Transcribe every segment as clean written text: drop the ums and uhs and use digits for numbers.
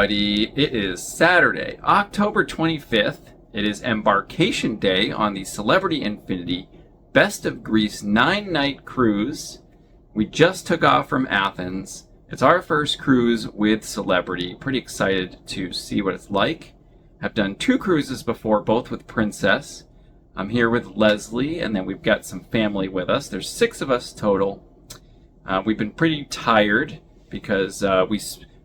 everybody. It is Saturday, October 25th. It is Embarkation Day on the Celebrity Infinity Best of Greece 9-night cruise. We just took off from Athens. It's our first cruise with Celebrity. Pretty excited to see what it's like. I've done 2 cruises before, both with Princess. I'm here with Leslie, and then we've got some family with us. There's 6 of us total. We've been pretty tired because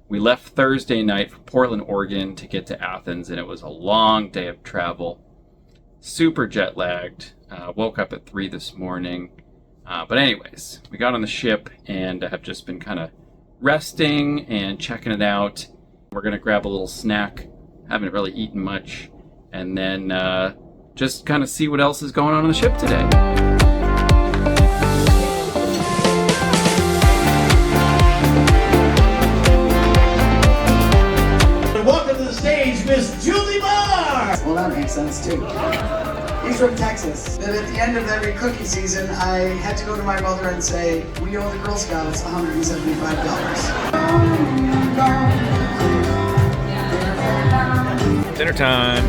we left Thursday night from Portland, Oregon to get to Athens, and it was a long day of travel. Super jet lagged. Woke up at 3 this morning. But anyways, we got on the ship and have just been kind of resting and checking it out. We're going to grab a little snack. Haven't really eaten much. And then just kind of see what else is going on the ship today. Miss Julie Barr! Well, that makes sense too. He's from Texas. That at the end of every cookie season, I had to go to my mother and say, we owe the Girl Scouts $175. Dinner time.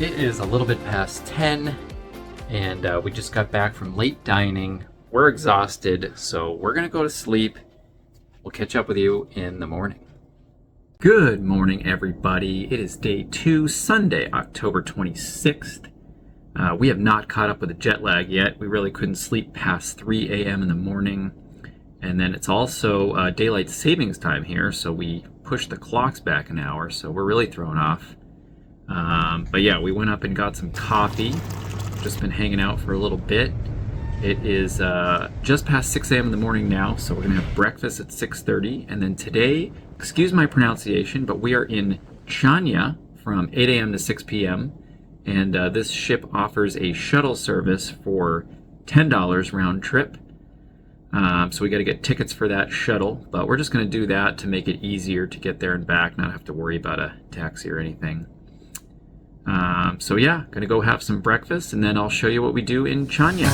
It is a little bit past 10. And we just got back from late dining. We're exhausted, so we're gonna go to sleep. We'll catch up with you in the morning. Good morning, everybody. It is day 2, Sunday, October 26th. We have not caught up with the jet lag yet. We really couldn't sleep past 3 a.m. in the morning. And then it's also daylight savings time here, so we pushed the clocks back an hour, so we're really thrown off. But yeah, we went up and got some coffee. Just been hanging out for a little bit. It is just past 6 a.m. in the morning now, so we're gonna have breakfast at 6:30. And then today, excuse my pronunciation, but we are in CHANIA from 8 a.m. to 6 p.m. And this ship offers a shuttle service for $10 round trip. So we gotta get tickets for that shuttle, but we're just gonna do that to make it easier to get there and back, not have to worry about a taxi or anything. So yeah, gonna go have some breakfast and then I'll show you what we do in CHANIA.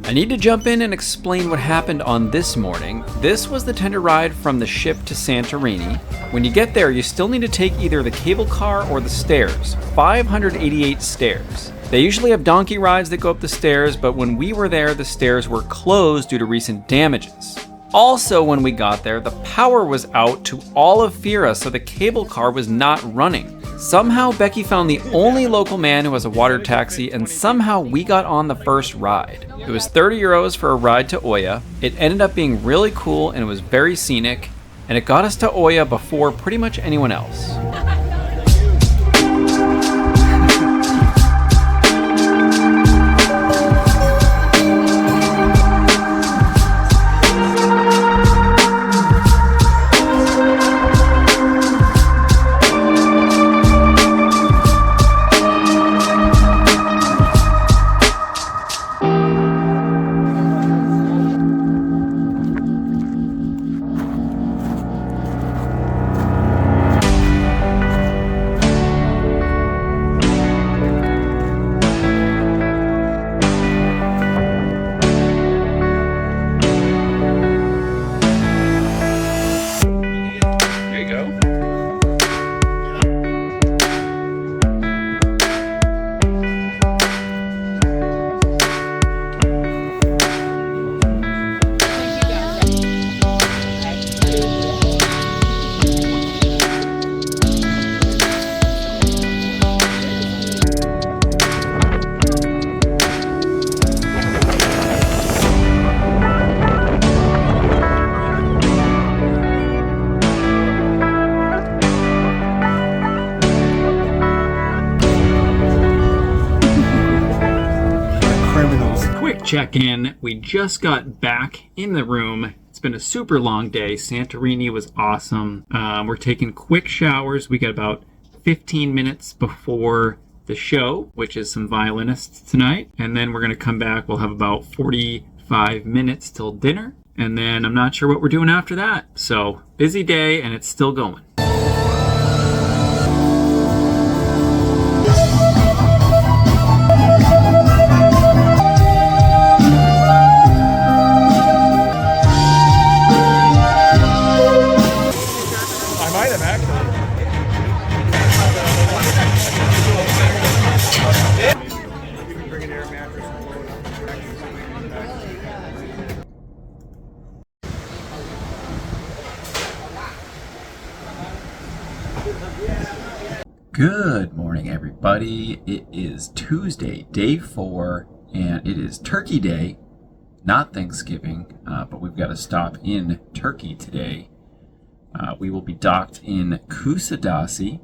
I need to jump in and explain what happened on this morning. This was the tender ride from the ship to Santorini. When you get there, you still need to take either the cable car or the stairs. 588 stairs. They usually have donkey rides that go up the stairs, but when we were there, the stairs were closed due to recent damages. Also, when we got there, the power was out to all of Fira, so the cable car was not running. Somehow Becky found the only local man who has a water taxi, and somehow we got on the first ride. It was 30 euros for a ride to Oya. It ended up being really cool and it was very scenic, and it got us to Oya before pretty much anyone else. Quick check-in. We just got back in the room. It's been a super long day. Santorini was awesome. We're taking quick showers. We got about 15 minutes before the show, which is some violinists tonight. And then we're going to come back. We'll have about 45 minutes till dinner. And then I'm not sure what we're doing after that. So busy day and it's still going. Good morning, everybody. It is Tuesday, day 4, and it is Turkey Day, not Thanksgiving, but we've got to stop in Turkey today. We will be docked in KUSADASI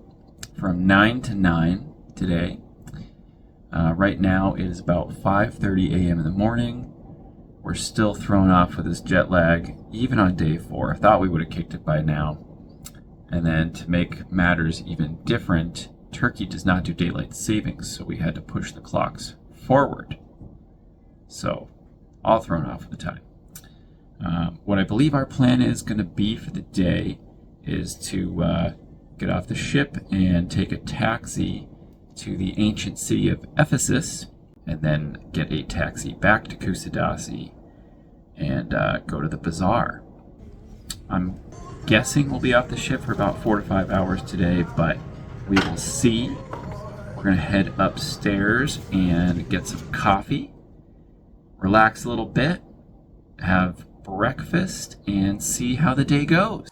from 9 to 9 today. Right now it is about 5:30 a.m. in the morning. We're still thrown off with this jet lag, even on day 4. I thought we would have kicked it by now. And then to make matters even different, Turkey does not do daylight savings, so we had to push the clocks forward. So, all thrown off at the time. What I believe our plan is going to be for the day is to get off the ship and take a taxi to the ancient city of EPHESUS, and then get a taxi back to KUSADASI and go to the bazaar. I'm guessing we'll be off the ship for about 4 to 5 hours today, but we will see. We're going to head upstairs and get some coffee, relax a little bit, have breakfast, and see how the day goes.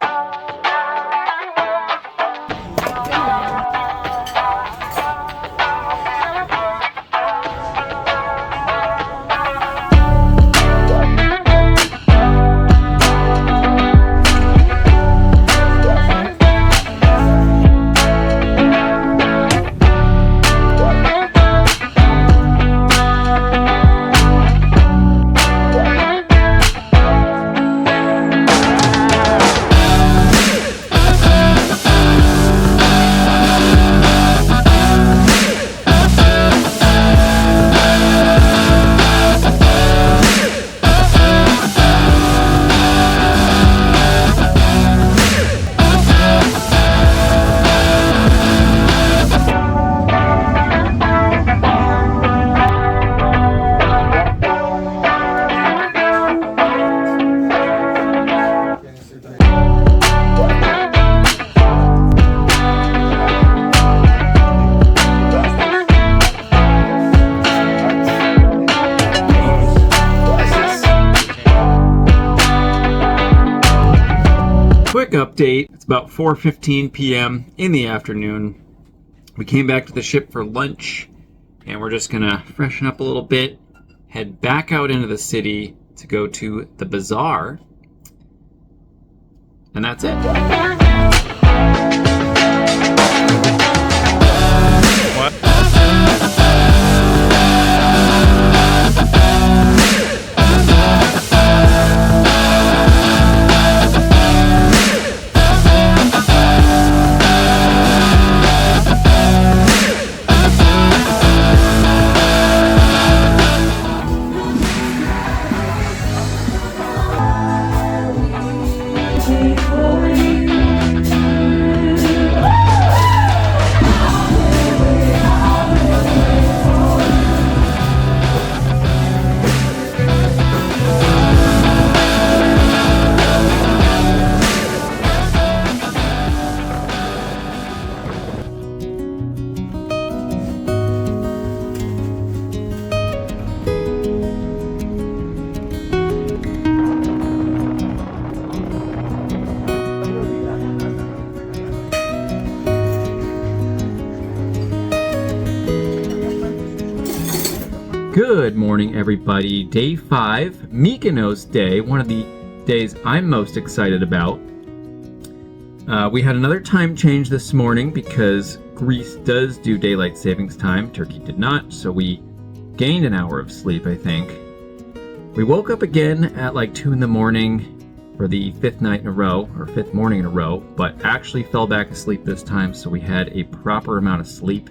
Update. It's about 4:15 p.m. in the afternoon. We came back to the ship for lunch, and we're just gonna freshen up a little bit, head back out into the city to go to the bazaar, and that's it. What? Good morning, everybody. Day 5, MYKONOS Day, one of the days I'm most excited about. We had another time change this morning because Greece does do daylight savings time. Turkey did not, so we gained an hour of sleep, I think. We woke up again at like 2 in the morning for the 5th night in a row, or 5th morning in a row, but actually fell back asleep this time, so we had a proper amount of sleep.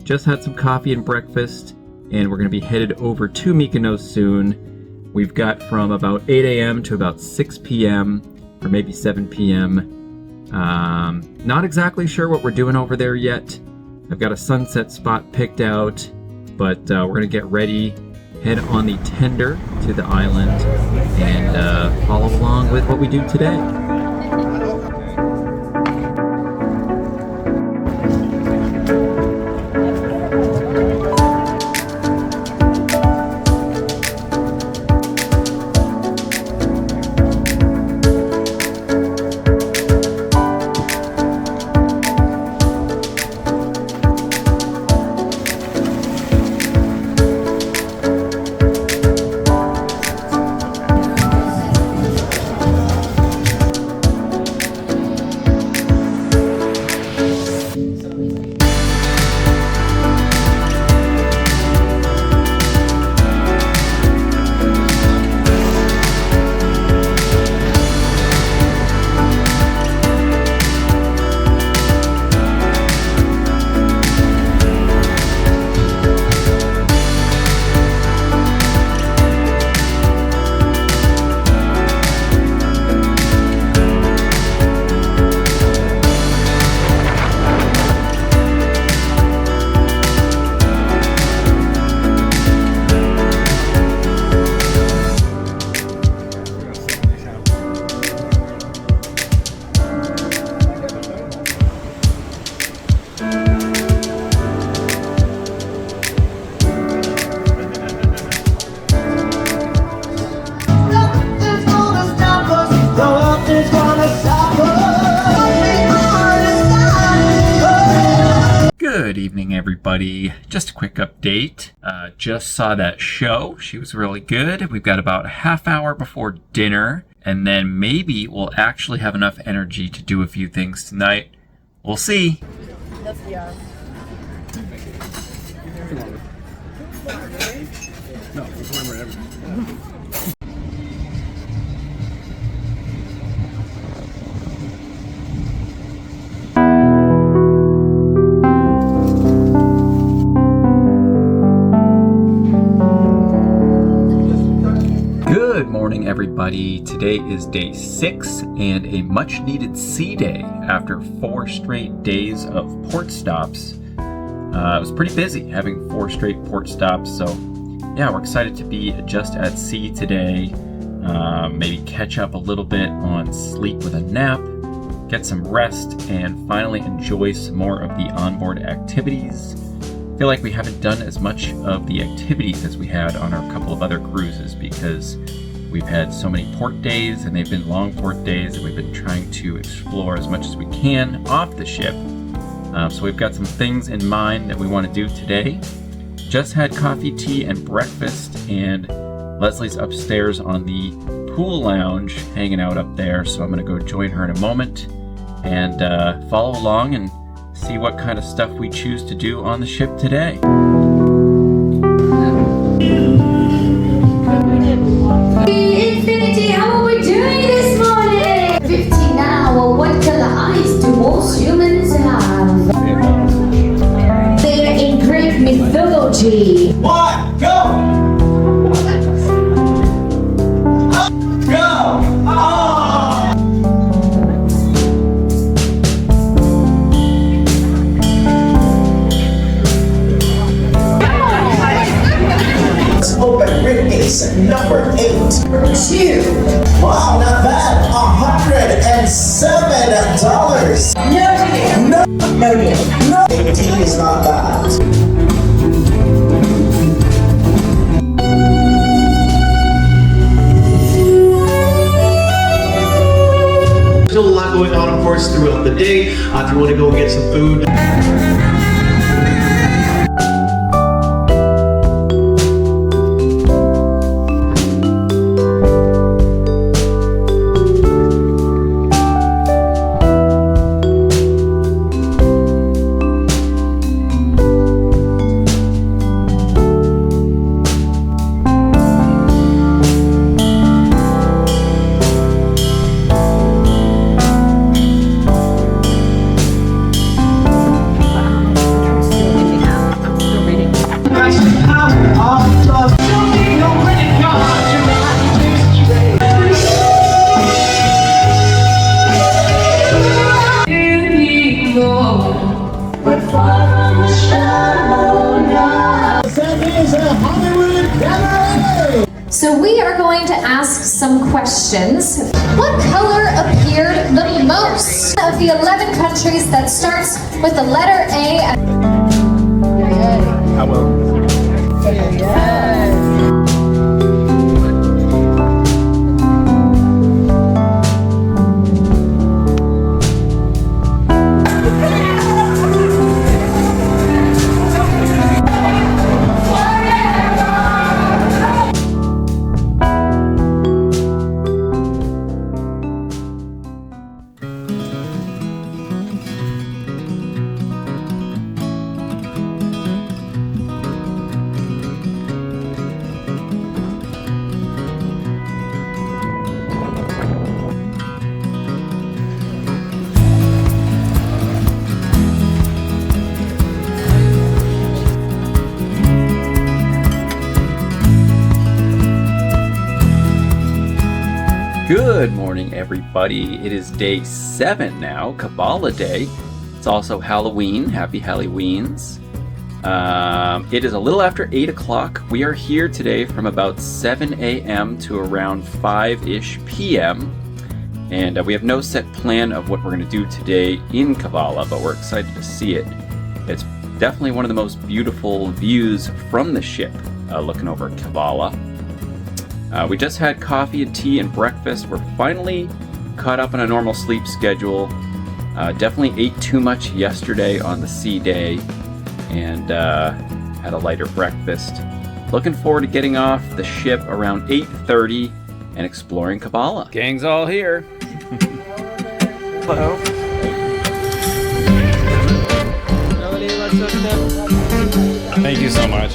Just had some coffee and breakfast, and we're going to be headed over to Mykonos soon. We've got from about 8 a.m. to about 6 p.m., or maybe 7 p.m. Not exactly sure what we're doing over there yet. I've got a sunset spot picked out, but we're going to get ready, head on the tender to the island, and follow along with what we do today. Good evening, everybody. Just a quick update. Just saw that show. She was really good. We've got about a half hour before dinner, and then maybe we'll actually have enough energy to do a few things tonight. We'll see. Good morning, everybody. Today is day 6 and a much needed sea day after 4 straight days of port stops. It was pretty busy having 4 straight port stops, so yeah, we're excited to be just at sea today. Maybe catch up a little bit on sleep with a nap, get some rest, and finally enjoy some more of the onboard activities. I feel like we haven't done as much of the activities as we had on our couple of other cruises because we've had so many port days, and they've been long port days, and we've been trying to explore as much as we can off the ship. So we've got some things in mind that we want to do today. Just had coffee, tea, and breakfast, and Leslie's upstairs on the pool lounge hanging out up there, so I'm going to go join her in a moment and follow along and see what kind of stuff we choose to do on the ship today. Infinity, how are we doing this morning? 50 now, what color eyes do most humans have? They're in Greek mythology. One, go! Go! Oh! Let's open briefcase number 8. 2. Wow, not bad. $107. No deal. No. 18 is not bad. Still a lot going on, of course, throughout the day. If you want to go get some food. So we are going to ask some questions. What color appeared the most of the 11 countries that starts with the letter A? How well? Good morning, everybody. It is day 7 now, KAVALA Day. It's also Halloween. Happy Halloweens. It is a little after 8 o'clock. We are here today from about 7 a.m. to around 5-ish p.m. And we have no set plan of what we're going to do today in KAVALA, but we're excited to see it. It's definitely one of the most beautiful views from the ship, looking over KAVALA. We just had coffee and tea and breakfast. We're finally caught up on a normal sleep schedule. Definitely ate too much yesterday on the sea day and had a lighter breakfast. Looking forward to getting off the ship around 8:30 and exploring KAVALA. Gang's all here. Hello. Thank you so much.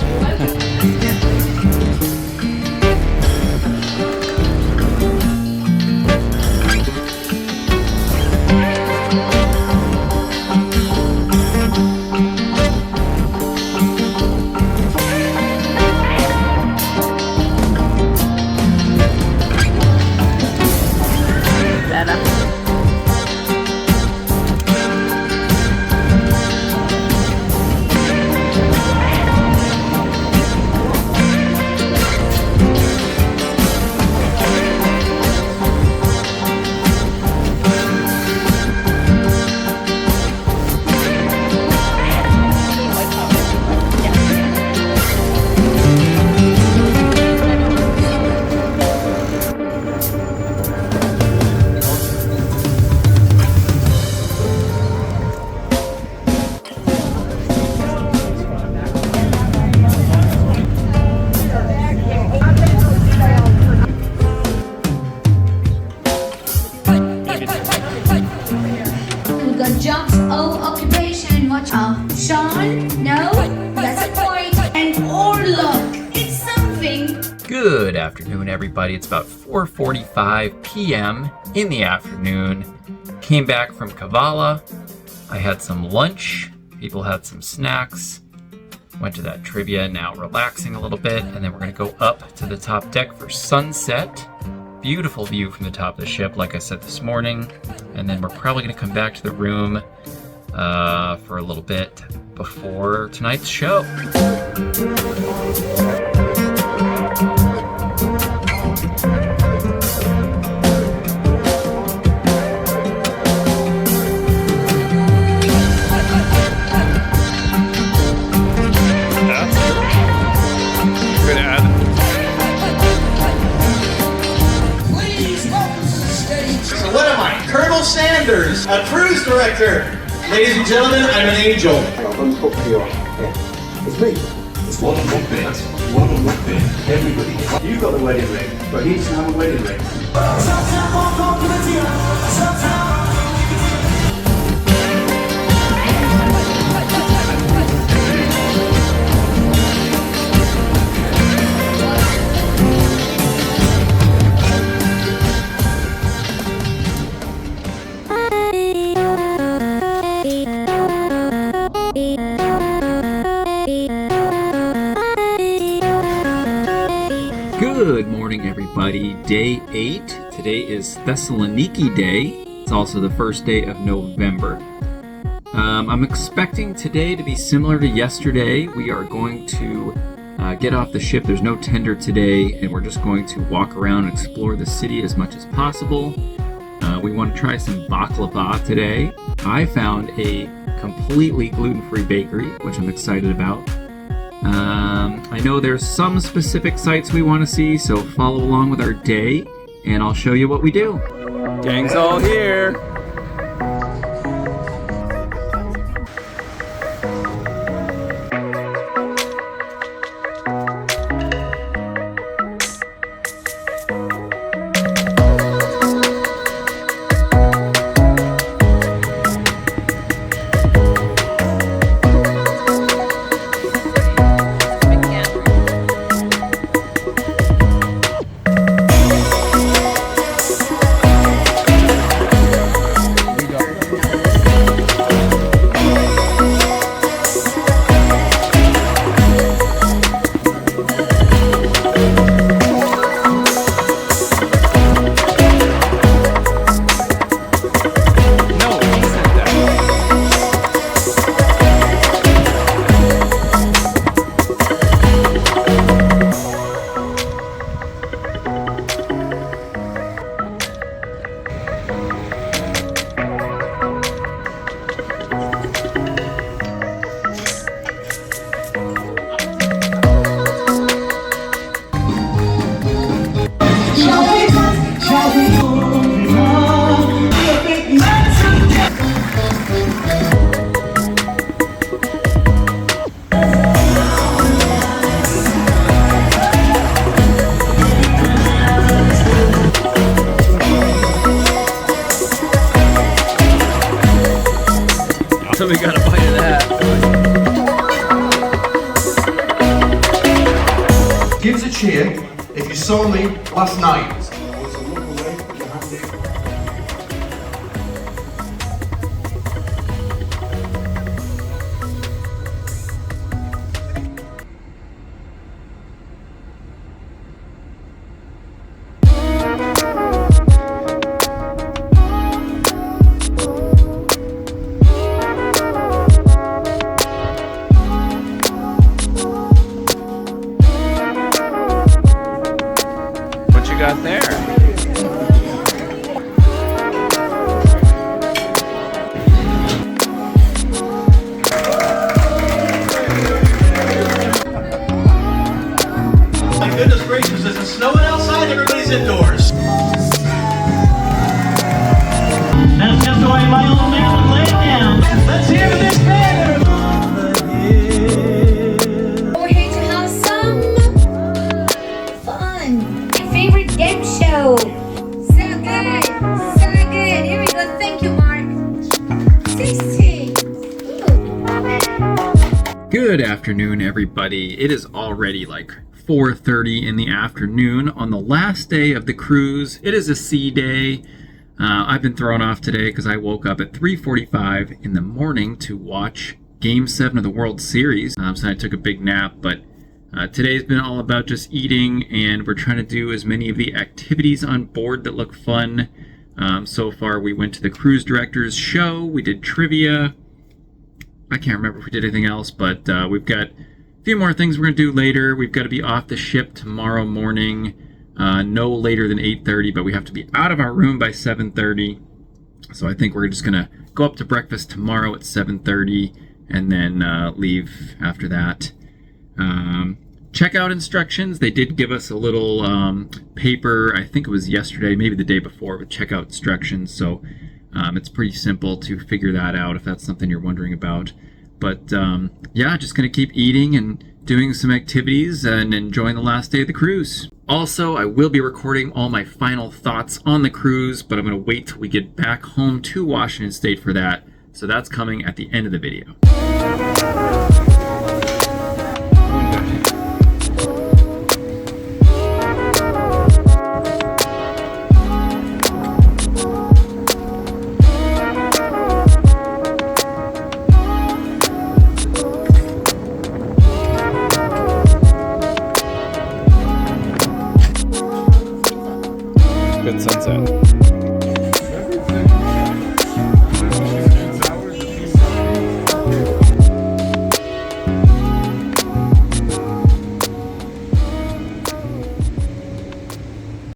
Jumps, occupation, watch out. Sean, no, that's a point. And or look, it's something. Good afternoon, everybody. It's about 4:45 p.m. in the afternoon. Came back from KAVALA. I had some lunch. People had some snacks. Went to that trivia, now relaxing a little bit. And then we're going to go up to the top deck for sunset. Beautiful view from the top of the ship, like I said this morning. And then we're probably going to come back to the room for a little bit before tonight's show. Good ad. So what am I? Colonel Sanders, a cruise director. Ladies and gentlemen, I'm an angel. It's me. It's one more bit. One more bit. Everybody. You've got the wedding ring, but he doesn't have a wedding ring. Good morning, everybody. Day 8. Today is Thessaloniki Day. It's also the first day of November. I'm expecting today to be similar to yesterday. We are going to get off the ship. There's no tender today, and we're just going to walk around and explore the city as much as possible. We want to try some baklava today. I found a completely gluten-free bakery, which I'm excited about. I know there's some specific sites we want to see, so follow along with our day, and I'll show you what we do. Gang's all here. So we got a bite of that. Give us a cheer if you saw me last night. What you got there? My goodness gracious, is it snowing outside? Everybody's indoors. That's just the way my old man would lay it down. Let's hear this band. We're here to have some fun. My favorite game show. So good. So good. Here we go. Thank you, Mark. 16. Good afternoon, everybody. It is already like 4:30 in the afternoon on the last day of the cruise. It is a sea day. I've been thrown off today because I woke up at 3:45 in the morning to watch Game 7 of the World Series. So I took a big nap, but today's been all about just eating, and we're trying to do as many of the activities on board that look fun. So far, we went to the cruise director's show. We did trivia. I can't remember if we did anything else, but we've got a few more things we're going to do later. We've got to be off the ship tomorrow morning, no later than 8:30, but we have to be out of our room by 7:30. So I think we're just going to go up to breakfast tomorrow at 7:30 and then leave after that. Checkout instructions. They did give us a little paper, I think it was yesterday, maybe the day before, with checkout instructions. So it's pretty simple to figure that out if that's something you're wondering about. But yeah, just going to keep eating and doing some activities and enjoying the last day of the cruise. Also, I will be recording all my final thoughts on the cruise, but I'm going to wait till we get back home to Washington State for that. So that's coming at the end of the video. Good sunset.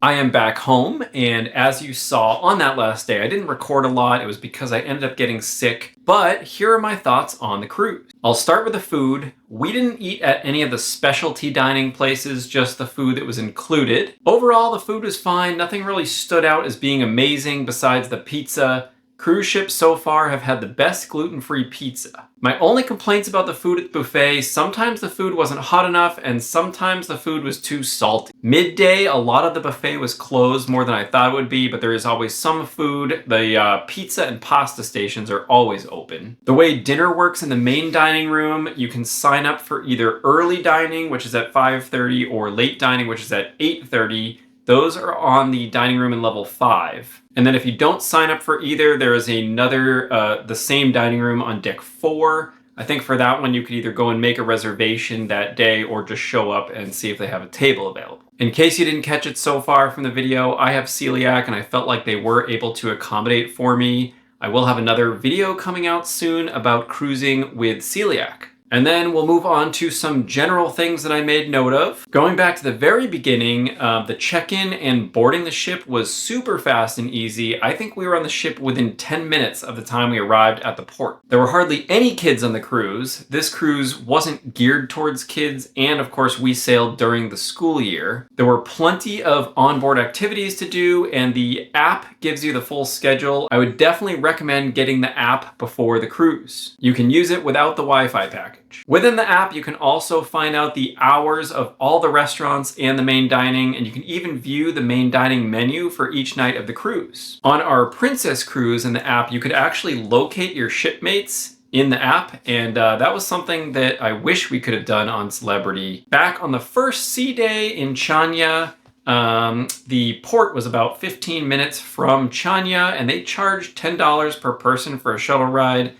I am back home, and as you saw on that last day, I didn't record a lot. It was because I ended up getting sick, but here are my thoughts on the cruise. I'll start with the food. We didn't eat at any of the specialty dining places, just the food that was included. Overall, the food was fine. Nothing really stood out as being amazing besides the pizza. Cruise ships so far have had the best gluten-free pizza. My only complaints about the food at the buffet, sometimes the food wasn't hot enough and sometimes the food was too salty. Midday, a lot of the buffet was closed more than I thought it would be, but there is always some food. The pizza and pasta stations are always open. The way dinner works in the main dining room, you can sign up for either early dining, which is at 5:30, or late dining, which is at 8:30. Those are on the dining room in level 5. And then if you don't sign up for either, there is another, the same dining room on deck 4. I think for that one, you could either go and make a reservation that day or just show up and see if they have a table available. In case you didn't catch it so far from the video, I have celiac and I felt like they were able to accommodate for me. I will have another video coming out soon about cruising with celiac. And then we'll move on to some general things that I made note of. Going back to the very beginning, the check-in and boarding the ship was super fast and easy. I think we were on the ship within 10 minutes of the time we arrived at the port. There were hardly any kids on the cruise. This cruise wasn't geared towards kids, and of course we sailed during the school year. There were plenty of onboard activities to do, and the app gives you the full schedule. I would definitely recommend getting the app before the cruise. You can use it without the Wi-Fi package. Within the app, you can also find out the hours of all the restaurants and the main dining, and you can even view the main dining menu for each night of the cruise. On our Princess cruise in the app, you could actually locate your shipmates in the app, and that was something that I wish we could have done on Celebrity. Back on the first sea day in CHANIA, the port was about 15 minutes from CHANIA, and they charged $10 per person for a shuttle ride.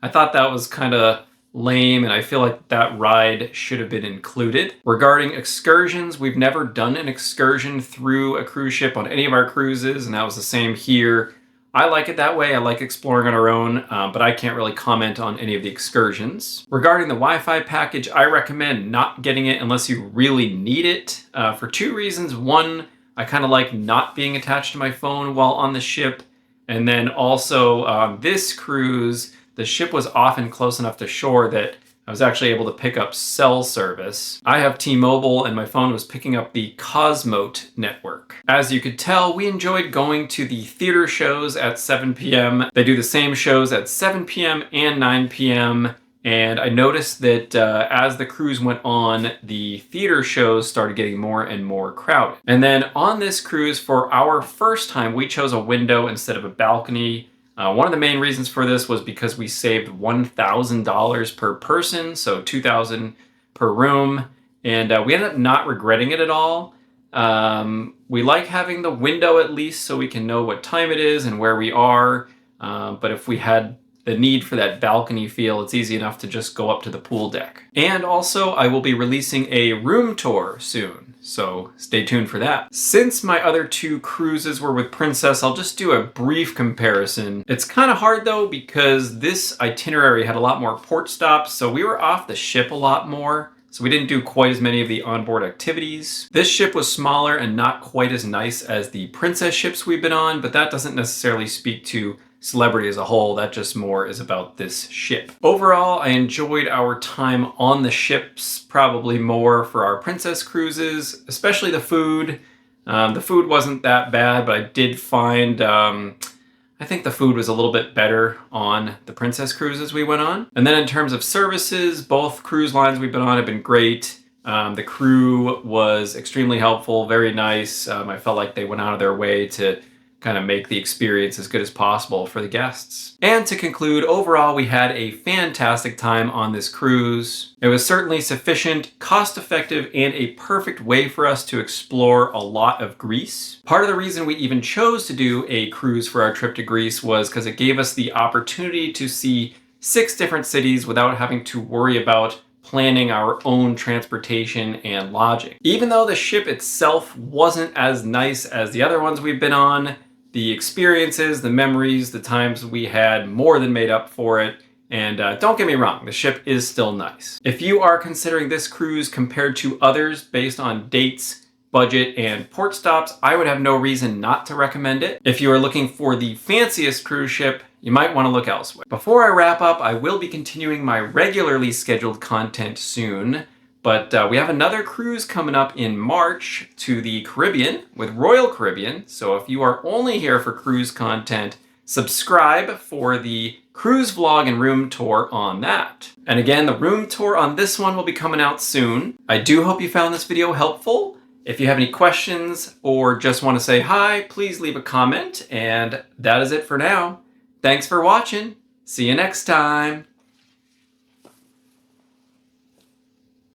I thought that was kind of lame, and I feel like that ride should have been included. Regarding excursions, we've never done an excursion through a cruise ship on any of our cruises, and that was the same here. I like it that way. I like exploring on our own, but I can't really comment on any of the excursions. Regarding the Wi-Fi package, I recommend not getting it unless you really need it for 2 reasons. One, I kind of like not being attached to my phone while on the ship, and then also on this cruise, the ship was often close enough to shore that I was actually able to pick up cell service. I have T-Mobile and my phone was picking up the Cosmote network. As you could tell, we enjoyed going to the theater shows at 7 p.m. They do the same shows at 7 p.m. and 9 p.m. And I noticed that as the cruise went on, the theater shows started getting more and more crowded. And then on this cruise, for our first time, we chose a window instead of a balcony. One of the main reasons for this was because we saved $1,000 per person, so $2,000 per room, and we ended up not regretting it at all. We like having the window at least so we can know what time it is and where we are, but if we had the need for that balcony feel, it's easy enough to just go up to the pool deck. And also, I will be releasing a room tour soon, so stay tuned for that. Since my other 2 cruises were with Princess, I'll just do a brief comparison. It's kind of hard though because this itinerary had a lot more port stops, so we were off the ship a lot more, so we didn't do quite as many of the onboard activities. This ship was smaller and not quite as nice as the Princess ships we've been on, but that doesn't necessarily speak to Celebrity as a whole. That just more is about this ship. Overall, I enjoyed our time on the ships probably more for our Princess cruises, especially the food. The food wasn't that bad, but I did find I think the food was a little bit better on the Princess cruises we went on. And then in terms of services, both cruise lines we've been on have been great. The crew was extremely helpful, very nice. I felt like they went out of their way to kind of make the experience as good as possible for the guests. And to conclude, overall, we had a fantastic time on this cruise. It was certainly sufficient, cost-effective, and a perfect way for us to explore a lot of Greece. Part of the reason we even chose to do a cruise for our trip to Greece was because it gave us the opportunity to see 6 different cities without having to worry about planning our own transportation and lodging. Even though the ship itself wasn't as nice as the other ones we've been on, the experiences, the memories, the times we had more than made up for it. And don't get me wrong, the ship is still nice. If you are considering this cruise compared to others based on dates, budget and port stops, I would have no reason not to recommend it. If you are looking for the fanciest cruise ship, you might want to look elsewhere. Before I wrap up, I will be continuing my regularly scheduled content soon, but we have another cruise coming up in March to the Caribbean with Royal Caribbean. So if you are only here for cruise content, subscribe for the cruise vlog and room tour on that. And again, the room tour on this one will be coming out soon. I do hope you found this video helpful. If you have any questions or just want to say hi, please leave a comment. And that is it for now. Thanks for watching. See you next time.